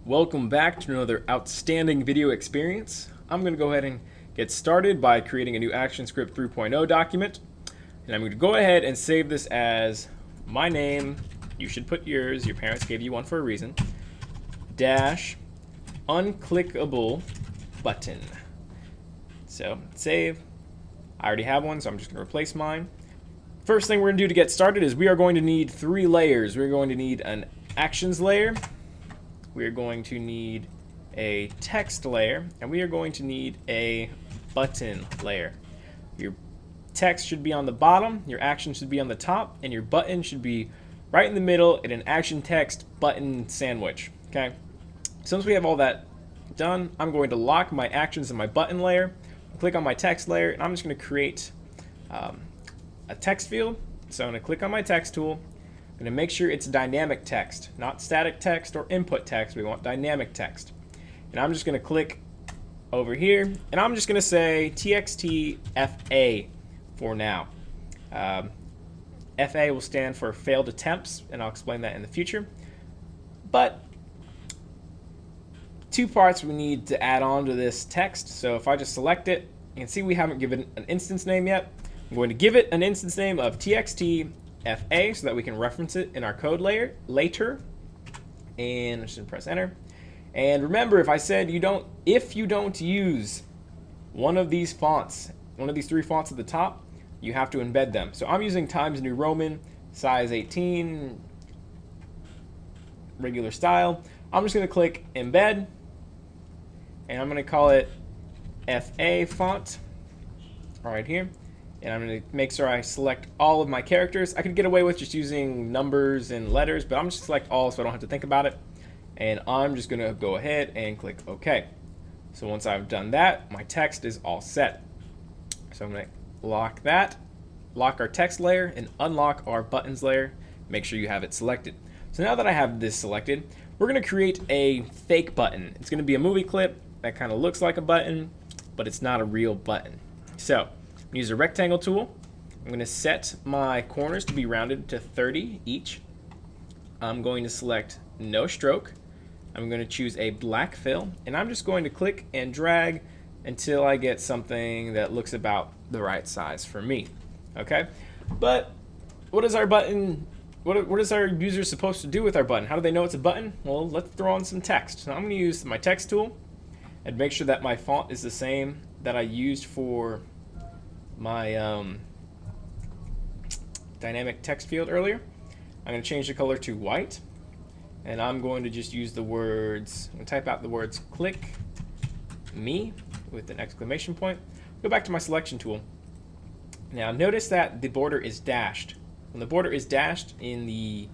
Welcome back to another outstanding video experience. I'm going to go ahead and get started by creating a new ActionScript 3.0 document. And I'm going to go ahead and save this as my name. You should put yours. Your parents gave you one for a reason. Dash unclickable button. So save. I already have one, so I'm just going to replace mine. First thing we're going to do to get started is we are going to need 3 layers. We're going to need an actions layer. We are going to need a text layer, and we are going to need a button layer. Your text should be on the bottom, your action should be on the top, and your button should be right in the middle in an action text button sandwich. Okay. Since we have all that done, I'm going to lock my actions in my button layer, click on my text layer, and I'm just going to create a text field. So I'm going to click on my text tool. I'm going to make sure it's dynamic text, not static text or input text. We want dynamic text. And I'm just going to click over here, and I'm just going to say txt FA for now. FA will stand for failed attempts, and I'll explain that in the future. But 2 parts we need to add on to this text. So if I just select it, you can see we haven't given an instance name yet. I'm going to give it an instance name of txt FA so that we can reference it in our code layer later. And I'm just going to press enter. And remember, if I said if you don't use one of these fonts, one of these 3 fonts at the top, you have to embed them. So I'm using Times New Roman, size 18, regular style. I'm just going to click embed, and I'm going to call it FA font right here. And I'm going to make sure I select all of my characters. I could get away with just using numbers and letters, but I'm just going to select all so I don't have to think about it. And I'm just going to go ahead and click OK. So once I've done that, my text is all set. So I'm going to lock that, lock our text layer, and unlock our buttons layer. Make sure you have it selected. So now that I have this selected, we're going to create a fake button. It's going to be a movie clip that kind of looks like a button, but it's not a real button. So use a rectangle tool. I'm going to set my corners to be rounded to 30 each. I'm going to select no stroke. I'm going to choose a black fill, and I'm just going to click and drag until I get something that looks about the right size for me. Okay, but what is our button? What is our user supposed to do with our button? How do they know it's a button? Well, let's throw on some text. So I'm going to use my text tool and make sure that my font is the same that I used for my dynamic text field earlier. I'm going to change the color to white, and I'm going to just use the words, I'm going to type out the words click me with an exclamation point. Go back to my selection tool. Now notice that the border is dashed. When the border is dashed in the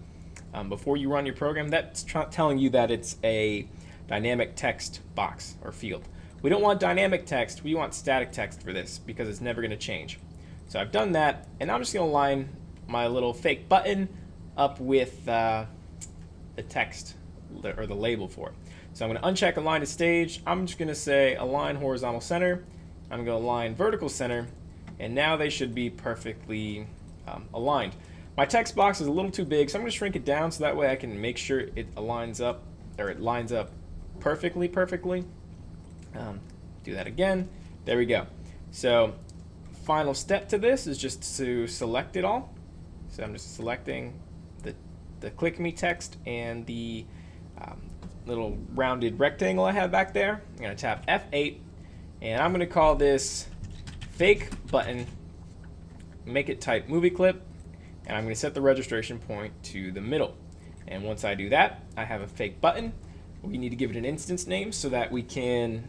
before you run your program, that's telling you that it's a dynamic text box or field. We don't want dynamic text, we want static text for this because it's never going to change. So I've done that, and I'm just going to line my little fake button up with the text or the label for it. So I'm going to uncheck align to stage. I'm just going to say align horizontal center. I'm going to align vertical center, and now they should be perfectly aligned. My text box is a little too big, so I'm going to shrink it down so that way I can make sure it aligns up, or it lines up perfectly. Do that again. There we go. So final step to this is just to select it all. So I'm just selecting the click me text and the little rounded rectangle I have back there. I'm going to tap F8, and I'm going to call this fake button, make it type movie clip, and I'm going to set the registration point to the middle. And once I do that, I have a fake button. We need to give it an instance name so that we can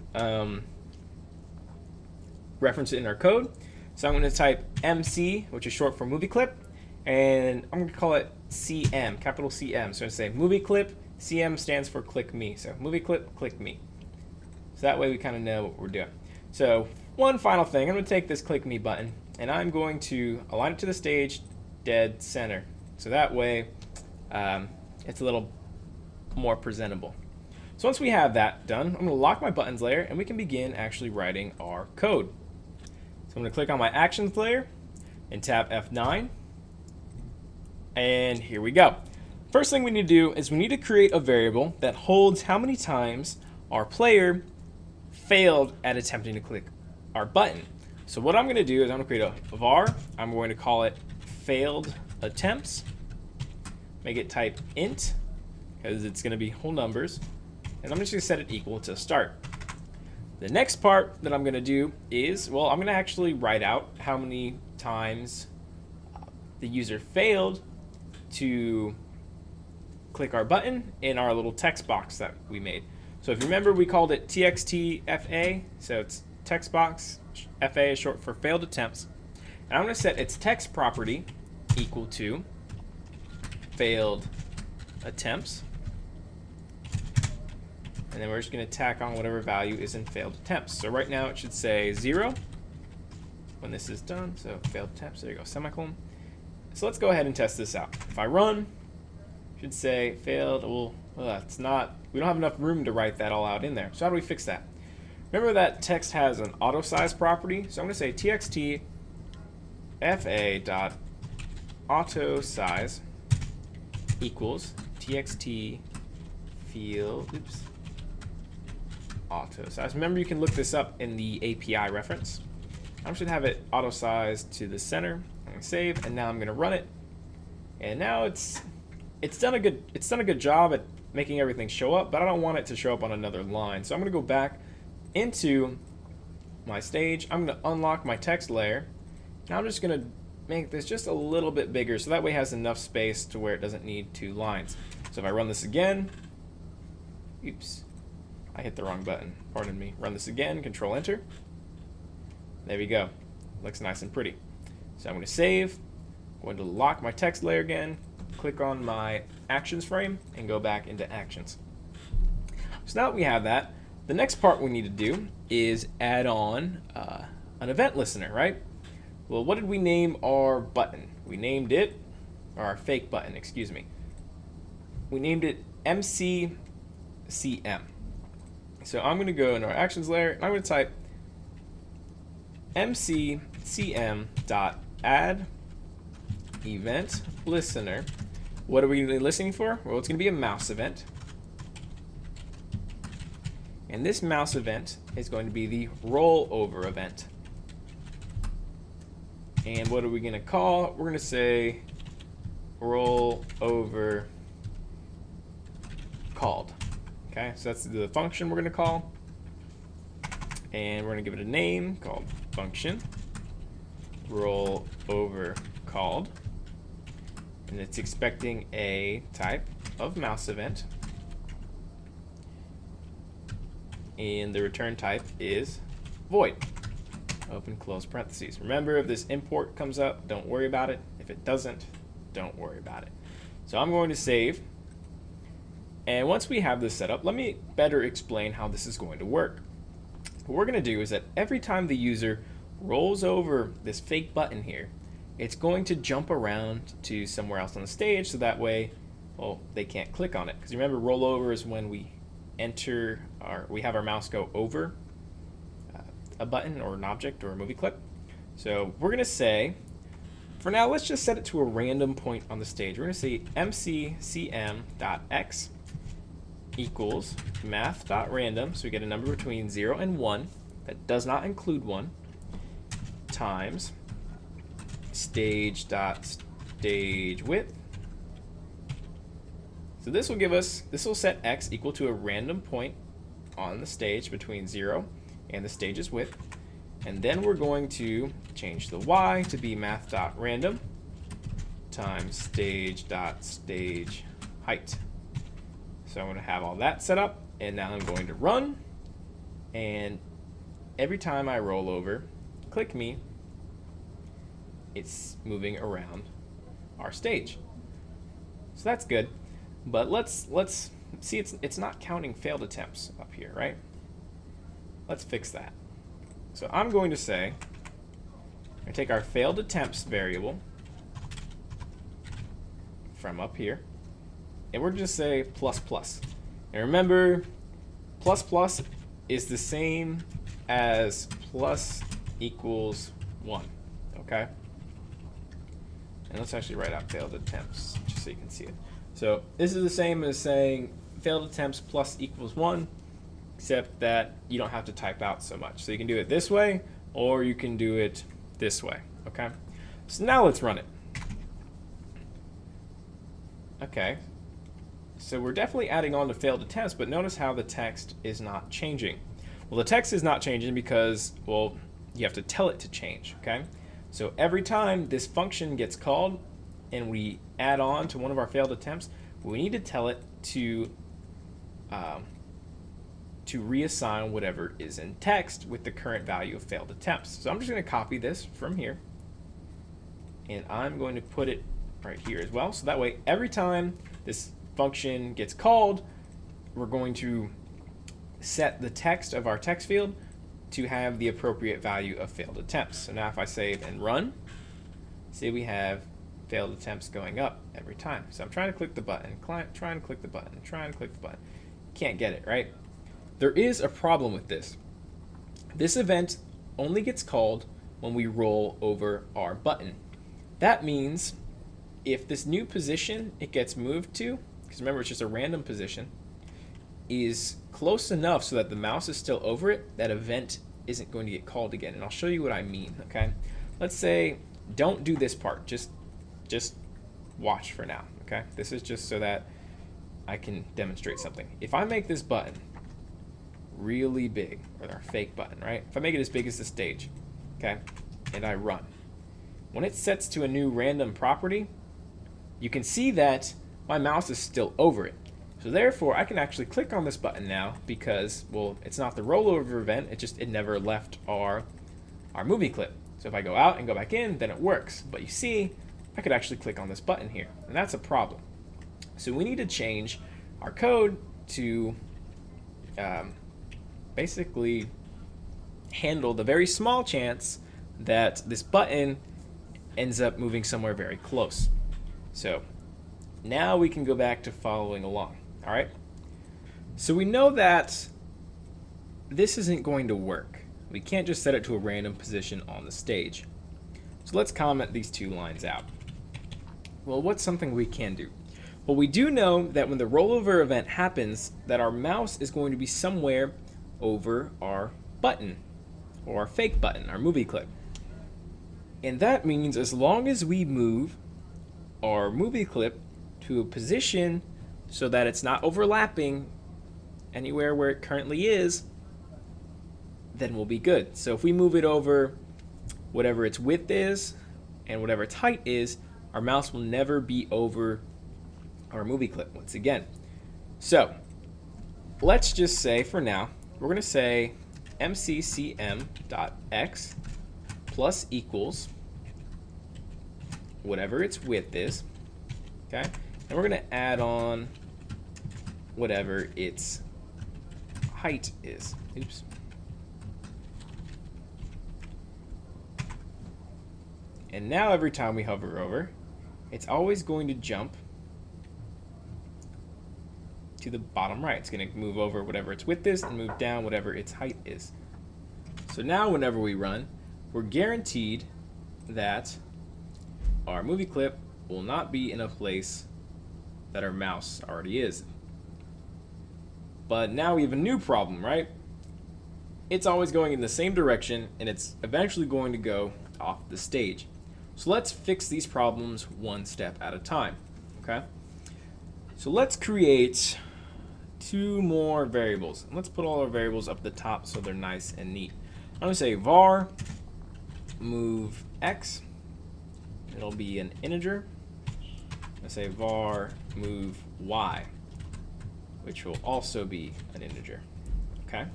reference it in our code. So I'm going to type MC, which is short for movie clip, and I'm going to call it CM, capital CM. So I'm going to say movie clip, CM stands for click me. So movie clip, click me. So that way we kind of know what we're doing. So one final thing, I'm going to take this click me button, and I'm going to align it to the stage dead center. So that way it's a little more presentable. So once we have that done, I'm going to lock my buttons layer, and we can begin actually writing our code. So I'm going to click on my actions layer and tap F9, and here we go. First thing we need to do is we need to create a variable that holds how many times our player failed at attempting to click our button. So what I'm going to do is I'm going to create a var. I'm going to call it failed attempts. Make it type int because it's going to be whole numbers. And I'm just going to set it equal to start. The next part that I'm going to do is, well, I'm going to actually write out how many times the user failed to click our button in our little text box that we made. So if you remember, we called it txtfa, so it's text box. FA is short for failed attempts. And I'm going to set its text property equal to failed attempts. And then we're just going to tack on whatever value is in failed attempts. So right now it should say 0 when this is done. So failed attempts, there you go, semicolon. So let's go ahead and test this out. If I run, it should say failed. Well, it's not, we don't have enough room to write that all out in there. So how do we fix that? Remember that text has an auto size property. So I'm going to say txt fa dot auto size equals txt field, auto size. Remember, you can look this up in the API reference. I should have it auto size to the center. I'm going to save, and now I'm going to run it. And now it's done a good job at making everything show up, but I don't want it to show up on another line. So I'm going to go back into my stage. I'm going to unlock my text layer. Now I'm just going to make this just a little bit bigger so that way it has enough space to where it doesn't need 2 lines. So if I run this again, oops, I hit the wrong button, pardon me. Run this again, Control Enter. There we go. Looks nice and pretty. So I'm going to save, I'm going to lock my text layer again, click on my actions frame, and go back into actions. So now that we have that, the next part we need to do is add on an event listener, right? Well, what did we name our button? We named it, or our fake button, excuse me. We named it MCCM. So I'm going to go into our actions layer, and I'm going to type MCCM.add event listener. What are we listening for? Well, it's going to be a mouse event. And this mouse event is going to be the rollover event. And what are we going to call? We're going to say rollover called. Okay, so that's the function we're going to call. And we're going to give it a name called function rollover called. And it's expecting a type of mouse event. And the return type is void. Open, close parentheses. Remember, if this import comes up, don't worry about it. If it doesn't, don't worry about it. So I'm going to save. And once we have this set up, let me better explain how this is going to work. What we're going to do is that every time the user rolls over this fake button here, it's going to jump around to somewhere else on the stage, so that way, well, they can't click on it. Because remember, rollover is when we enter, or we have our mouse go over a button or an object or a movie clip. So we're going to say, for now, let's just set it to a random point on the stage. We're going to say mccm.x equals math.random, so we get a number between 0 and 1 that does not include 1, times stage.stage width. So this will give us, this will set x equal to a random point on the stage between 0 and the stage's width. And then we're going to change the y to be math.random times stage.stage height. So I'm going to have all that set up, and now I'm going to run. And every time I roll over, click me, it's moving around our stage. So that's good. But let's see, it's not counting failed attempts up here, right? Let's fix that. So I'm going to say, I take our failed attempts variable from up here, and we're just say plus plus. And remember, plus plus is the same as plus equals 1, okay? And let's actually write out failed attempts just so you can see it. So So this is the same as saying failed attempts plus equals 1, except that you don't have to type out so much. So you can do it this way, or you can do it this way, okay? So now let's run it. Okay, so we're definitely adding on to failed attempts, but notice how the text is not changing. Well, the text is not changing because, well, you have to tell it to change, okay? So every time this function gets called and we add on to one of our failed attempts, we need to tell it to reassign whatever is in text with the current value of failed attempts. So I'm just going to copy this from here, and I'm going to put it right here as well. So that way, every time this function gets called, we're going to set the text of our text field to have the appropriate value of failed attempts. So now if I save and run, see we have failed attempts going up every time. So I'm trying to click the button, trying to click the button, trying to click the button. Can't get it, right? There is a problem with this. This event only gets called when we roll over our button. That means if this new position it gets moved to, because remember it's just a random position, is close enough so that the mouse is still over it, that event isn't going to get called again. And I'll show you what I mean, okay? Let's say, don't do this part, just watch for now, okay? This is just so that I can demonstrate something. If I make this button really big, or our fake button, right? If I make it as big as the stage, okay, and I run, when it sets to a new random property, you can see that my mouse is still over it. So therefore, I can actually click on this button now because, well, it's not the rollover event, it never left our movie clip. So if I go out and go back in, then it works. But you see, I could actually click on this button here, and that's a problem. So we need to change our code to basically handle the very small chance that this button ends up moving somewhere very close. So now we can go back to following along, all right? So we know that this isn't going to work. We can't just set it to a random position on the stage. So let's comment these two lines out. Well, what's something we can do? Well, we do know that when the rollover event happens, that our mouse is going to be somewhere over our button, or our fake button, our movie clip. And that means as long as we move our movie clip to a position so that it's not overlapping anywhere where it currently is, then we'll be good. So if we move it over whatever its width is and whatever its height is, our mouse will never be over our movie clip once again. So let's just say for now, we're going to say mccm.x plus equals whatever its width is, okay? And we're going to add on whatever its height is. Oops. And now every time we hover over, it's always going to jump to the bottom right. It's going to move over whatever its width is and move down whatever its height is. So now whenever we run, we're guaranteed that our movie clip will not be in a place that our mouse already is. But now we have a new problem, right? It's always going in the same direction, and it's eventually going to go off the stage. So let's fix these problems one step at a time, okay? So let's create two more variables. Let's put all our variables up at the top so they're nice and neat. I'm going to say var move x. It'll be an integer. I'm going to say var move y, which will also be an integer, okay?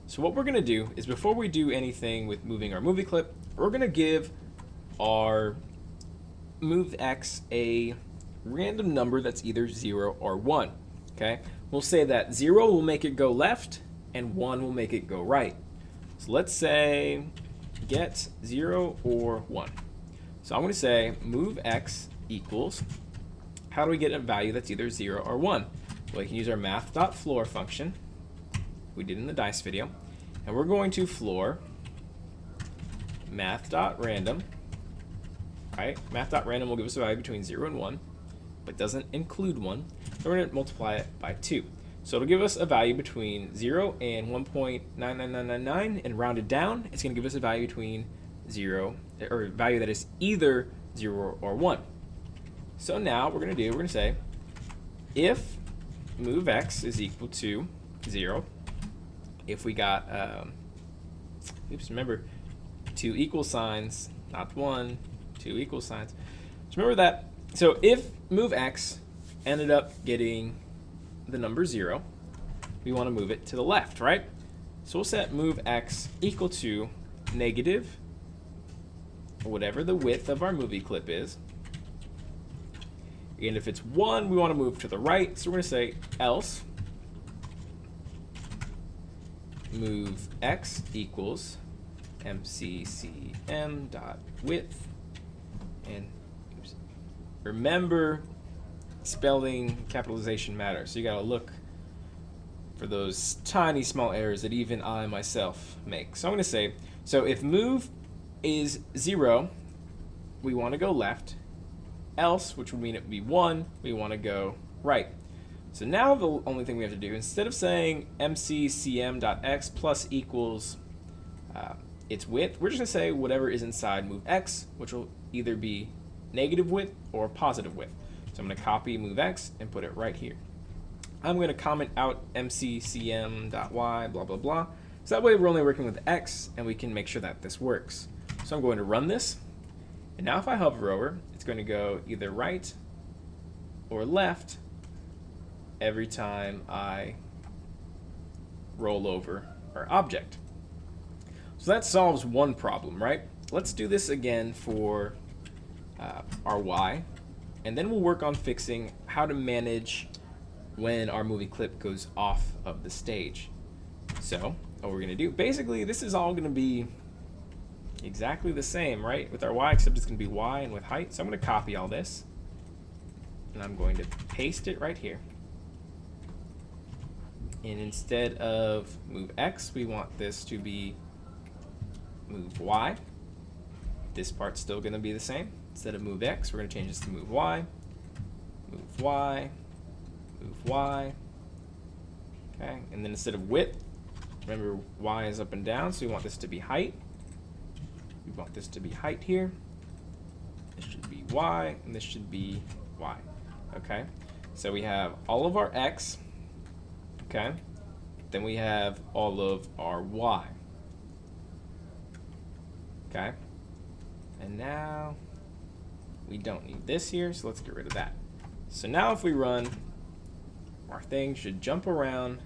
So what we're going to do is before we do anything with moving our movie clip, we're going to give our move x a random number that's either 0 or 1, okay? We'll say that 0 will make it go left and 1 will make it go right. So let's say get 0 or 1. So I'm going to say move x equals, how do we get a value that's either 0 or 1? Well, we can use our math.floor function we did in the dice video, and we're going to floor math.random, right? Math.random will give us a value between 0 and 1. but doesn't include 1, then we're going to multiply it by 2. So it'll give us a value between 0 and 1.99999, and rounded down, it's going to give us a value between 0, or a value that is either 0 or 1. So now what we're going to say, if move x is equal to 0, if we got, remember, 2 equal signs, not 1, 2 equal signs. So remember that. So if move x ended up getting the number 0, we want to move it to the left, right? So we'll set move x equal to negative, whatever the width of our movie clip is. And if it's 1, we want to move to the right. So we're going to say else move x equals mccm dot width. And oops, remember, spelling capitalization matters. So you got to look for those tiny small errors that even I myself make. So I'm going to say, so if move is 0, we want to go left. Else, which would mean it would be 1, we want to go right. So now the only thing we have to do, instead of saying mccm.x plus equals its width, we're just going to say whatever is inside move x, which will either be negative width or positive width. So I'm going to copy move x and put it right here. I'm going to comment out mccm.y, blah, blah, blah. So that way we're only working with x, and we can make sure that this works. So I'm going to run this. And now if I hover over, it's going to go either right or left every time I roll over our object. So that solves one problem, right? Let's do this again for our y, and then we'll work on fixing how to manage when our movie clip goes off of the stage. So what we're going to do, basically this is all going to be exactly the same, right, with our y, except it's going to be y and with height. So I'm going to copy all this, and I'm going to paste it right here. And instead of move x, we want this to be move y. This part's still going to be the same. Instead of move x, we're going to change this to move y, move y, move y. Okay, and then instead of width, remember y is up and down, so we want this to be height. We want this to be height here. This should be y, and this should be y. Okay, so we have all of our x. Okay, then we have all of our y. Okay, and now we don't need this here, so let's get rid of that. So now if we run, our thing should jump around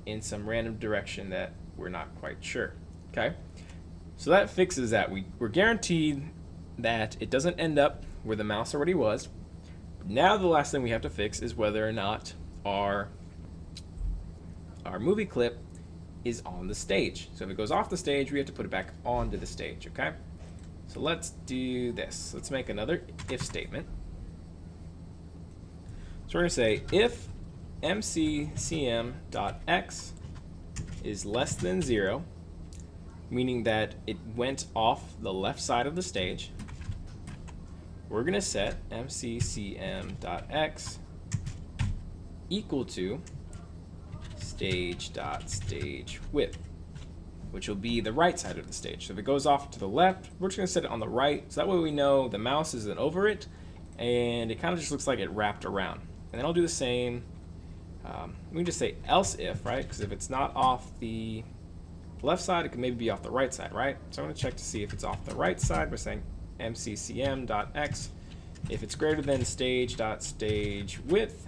in some random direction that we're not quite sure. Okay, so that fixes that. We're guaranteed that it doesn't end up where the mouse already was. Now the last thing we have to fix is whether or not our movie clip is on the stage. So if it goes off the stage, we have to put it back onto the stage, okay? So let's do this. Let's make another if statement. So we're going to say if mccm.x is less than 0, meaning that it went off the left side of the stage, we're going to set mccm.x equal to stage.stage width, which will be the right side of the stage. So if it goes off to the left, we're just going to set it on the right, so that way we know the mouse isn't over it, and it kind of just looks like it wrapped around. And then I'll do the same. We can just say else if, right? Because if it's not off the left side, it could maybe be off the right side, right? So I'm going to check to see if it's off the right side by saying mccm.x. If it's greater than stage.stage width,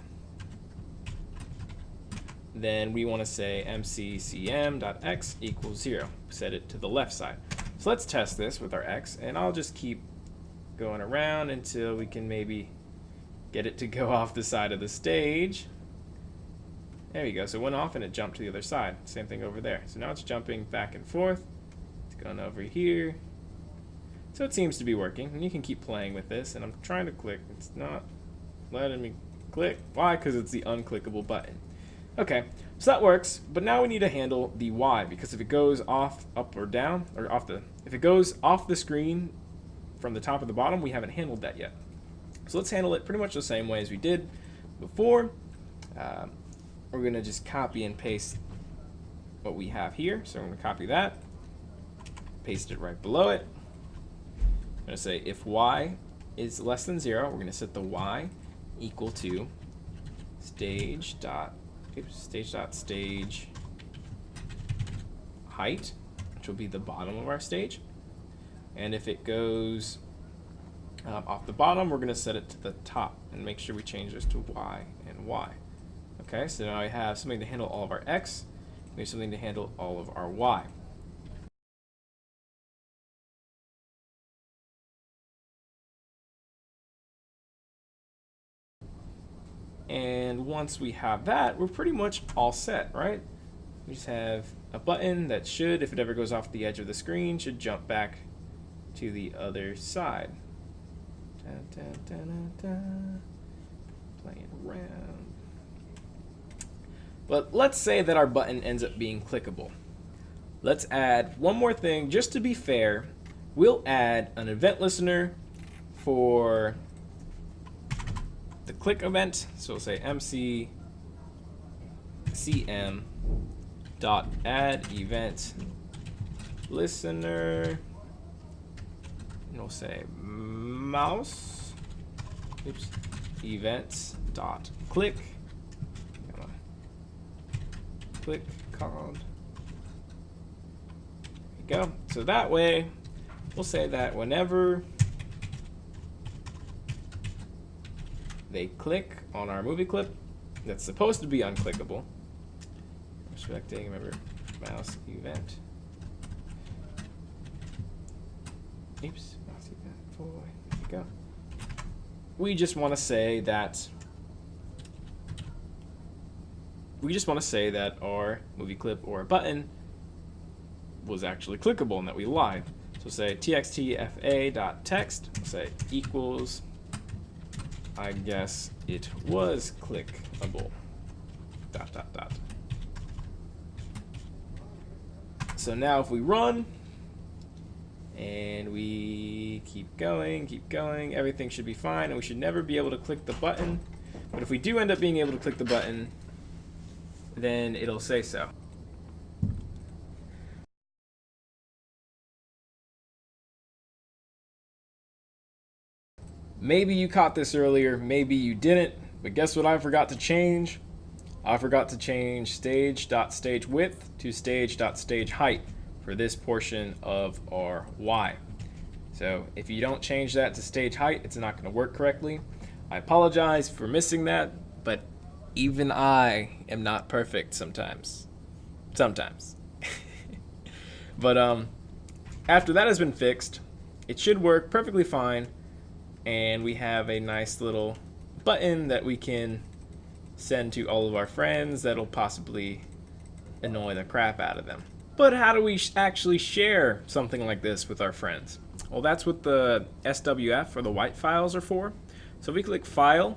then we want to say mccm.x equals 0. Set it to the left side. So let's test this with our x, and I'll just keep going around until we can maybe get it to go off the side of the stage. There we go. So it went off and it jumped to the other side. Same thing over there. So now it's jumping back and forth. It's going over here. So it seems to be working, and you can keep playing with this. And I'm trying to click. It's not letting me click. Why? Because it's the unclickable button. Okay, so that works, but now we need to handle the Y, because if it goes off, up or down, or if it goes off the screen from the top or the bottom, we haven't handled that yet. So let's handle it pretty much the same way as we did before. We're going to just copy and paste what we have here. So I'm going to copy that, paste it right below it. I'm going to say if y is less than 0, we're going to set the y equal to stage dot stage height, which will be the bottom of our stage. And if it goes off the bottom, we're going to set it to the top and make sure we change this to y and y. Okay, so now I have something to handle all of our x. We have something to handle all of our y. And once we have that, we're pretty much all set, right? We just have a button that should, if it ever goes off the edge of the screen, should jump back to the other side. Playing around. But let's say that our button ends up being clickable. Let's add one more thing just to be fair. We'll add an event listener for the click event. So we'll say MC CM dot add event listener, and we'll say mouse events dot click called. There you go. So that way we'll say that whenever they click on our movie clip that's supposed to be unclickable, selecting, remember, mouse event. Oops, mouse event boy. There you go. We just want to say that our movie clip or button was actually clickable and that we lied. So say txtfa.text, we'll say equals, I guess it was clickable, ... So now if we run and we keep going, everything should be fine and we should never be able to click the button. But if we do end up being able to click the button, then it'll say so. Maybe you caught this earlier, maybe you didn't, but guess what I forgot to change? I forgot to change stage.stage width to stage.stage height for this portion of our Y. So if you don't change that to stage height, it's not going to work correctly. I apologize for missing that, but even I am not perfect sometimes. But after that has been fixed, it should work perfectly fine, and we have a nice little button that we can send to all of our friends that'll possibly annoy the crap out of them. But how do we actually share something like this with our friends? Well, that's what the SWF or the white files are for. So if we click File,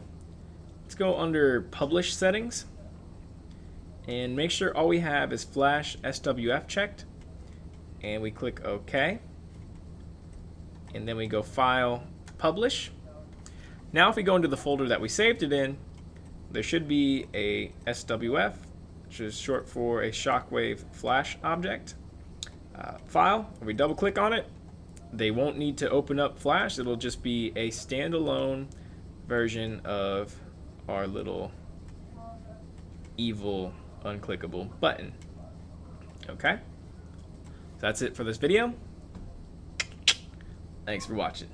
let's go under Publish Settings and make sure all we have is Flash SWF checked, and we click OK, and then we go File, Publish. Now if we go into the folder that we saved it in, there should be a SWF, which is short for a shockwave flash object file. If we double click on it, they won't need to open up Flash. It'll just be a standalone version of our little evil unclickable button. Okay, so that's it for this video. Thanks for watching.